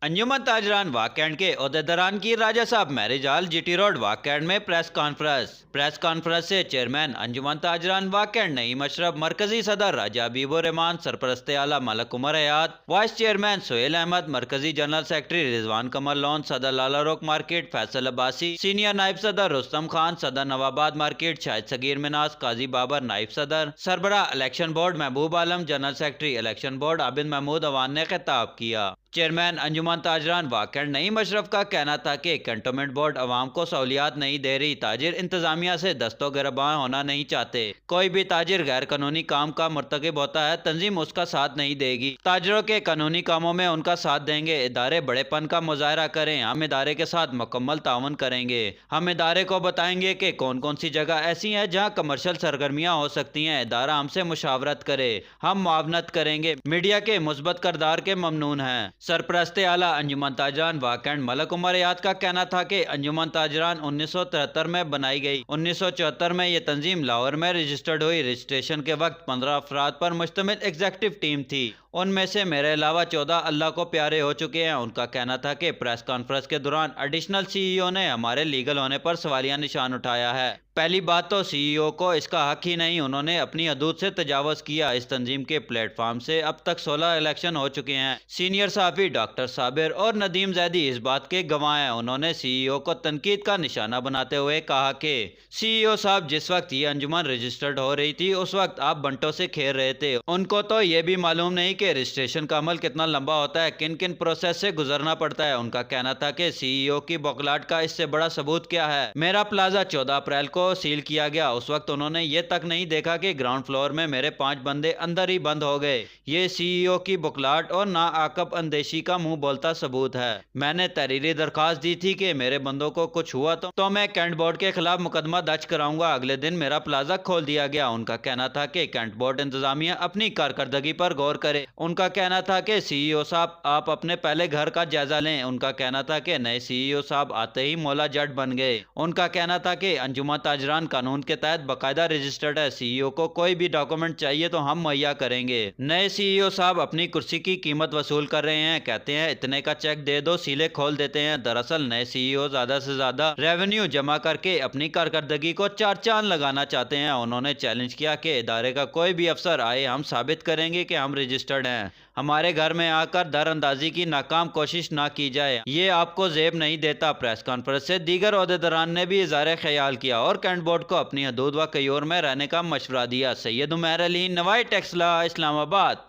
अंजुमन ताजरान वाकैंड के अहदेदारान की राजा साहब मैरिज हॉल जीटी रोड वाकैंड में प्रेस कॉन्फ्रेंस से चेयरमैन अंजुमन ताजरान वाकैंड नईम अशरफ, मरकजी सदर राजा हबीबुर रहमान, सरपरस्ते आला मलक उमर हयात, वाइस चेयरमैन सोहेल अहमद, मरकजी जनरल सेक्रेटरी रिजवान कमर लोन, सदर लाला रोक मार्केट फैसल अब्बासी, सीनियर नायब सदर रुस्तम खान, सदर नवाबाद मार्केट शाहिद सगीर मिनास, काजी बाबर नायब सदर, सरबरा election board Mehboob Alam, general secretary election board Abid Mehmood Awan ने खिताब किया। चेयरमैन अंजुमन ताजरान वाकैंड नईम अशरफ का कहना था कि कंटोनमेंट बोर्ड अवाम को सहूलियात नहीं दे रही। ताजिर इंतजामिया से दस्तो गिरबां होना नहीं चाहते। कोई भी ताजिर गैर कानूनी काम का मुर्तकिब होता है, तंजीम उसका साथ नहीं देगी। ताजिरों के कानूनी कामों में उनका साथ देंगे। इदारे बड़ेपन का मुजाहरा करें, हम इदारे के साथ मुकम्मल तावन करेंगे। हम इदारे को बताएंगे कि कौन कौन सी जगह ऐसी हैं जहाँ कमर्शियल सरगर्मियाँ हो सकती हैं। इदारा हमसे मुशावरत करे, हम मुआवनत करेंगे। मीडिया के मुस्बत करदार के ममनून हैं। सरपरस्ते आला अंजुमन ताजरान वाकैंड मलक उमर हयात का कहना था कि अंजुमन ताजरान 1973 में बनाई गई। 1974 में ये तंजीम लाहौर में रजिस्टर्ड हुई। रजिस्ट्रेशन के वक्त 15 अफराद पर मुश्तमिल एग्जेक्टिव टीम थी। उनमें से मेरे अलावा 14 अल्लाह को प्यारे हो चुके हैं। उनका कहना था कि प्रेस कॉन्फ्रेंस के दौरान एडिशनल सीईओ ने हमारे लीगल होने पर सवालिया निशान उठाया है। पहली बात तो सीईओ को इसका हक ही नहीं, उन्होंने अपनी हदूद से तजावज़ किया। इस तंजीम के प्लेटफॉर्म से अब तक 16 इलेक्शन हो चुके हैं। सीनियर सहाफ़ी डॉक्टर साबिर और नदीम जैदी इस बात के गवाह हैं। उन्होंने सीईओ को तनकीद का निशाना बनाते हुए कहा कि सीईओ साहब, जिस वक्त ये अंजुमन रजिस्टर्ड हो रही थी उस वक्त आप बंटों से खेल रहे थे। उनको तो ये भी मालूम नहीं कि रजिस्ट्रेशन का अमल कितना लंबा होता है, किन किन प्रोसेस से गुजरना पड़ता है। उनका कहना था कि सीईओ की बौखलाहट का इससे बड़ा सबूत क्या है। मेरा प्लाजा 14 अप्रैल को सील किया गया। उस वक्त उन्होंने ये तक नहीं देखा कि ग्राउंड फ्लोर में मेरे 5 बंदे अंदर ही बंद हो गए। ये सीईओ की बुखलाहट और नाआकब अंदेशी का मुंह बोलता सबूत है। मैंने तहरीरी दरखास्त दी थी कि मेरे बंदों को कुछ हुआ तो मैं कैंट बोर्ड के खिलाफ मुकदमा दर्ज कराऊंगा। अगले दिन मेरा प्लाजा खोल दिया गया। उनका कहना था कि कैंट बोर्ड इंतजामिया अपनी कारकर्दगी पर गौर करे। उनका कहना था कि सीईओ साहब, आप अपने पहले घर का जायजा लें। उनका कहना था कि नए सीईओ साहब आते ही मौला जट बन गए। उनका कहना था कि अंजुमन ताजरान कानून के तहत बाकायदा रजिस्टर्ड है। सीईओ को कोई भी डॉक्यूमेंट चाहिए तो हम मुहैया करेंगे। नए सीईओ साहब अपनी कुर्सी की कीमत वसूल कर रहे हैं। कहते हैं इतने का चेक दे दो, सीले खोल देते हैं। दरअसल नए सीईओ ज्यादा से ज्यादा रेवेन्यू जमा करके अपनी कारकर्दगी को 4 चांद लगाना चाहते हैं। उन्होंने चैलेंज किया कि इदारे का कोई भी अफसर आए, हम साबित करेंगे कि हम रजिस्टर्ड हैं। हमारे घर में आकर दरअंदाजी की नाकाम कोशिश ना की जाए, ये आपको जेब नहीं देता। प्रेस कॉन्फ्रेंस से दीगर ओहदेदारान ने भी इज़हार ख्याल किया और कैंट बोर्ड को अपनी हदूद व कयूर में रहने का मशवरा दिया। सैयद उमैर अली, नवाई टेक्सला, इस्लामाबाद।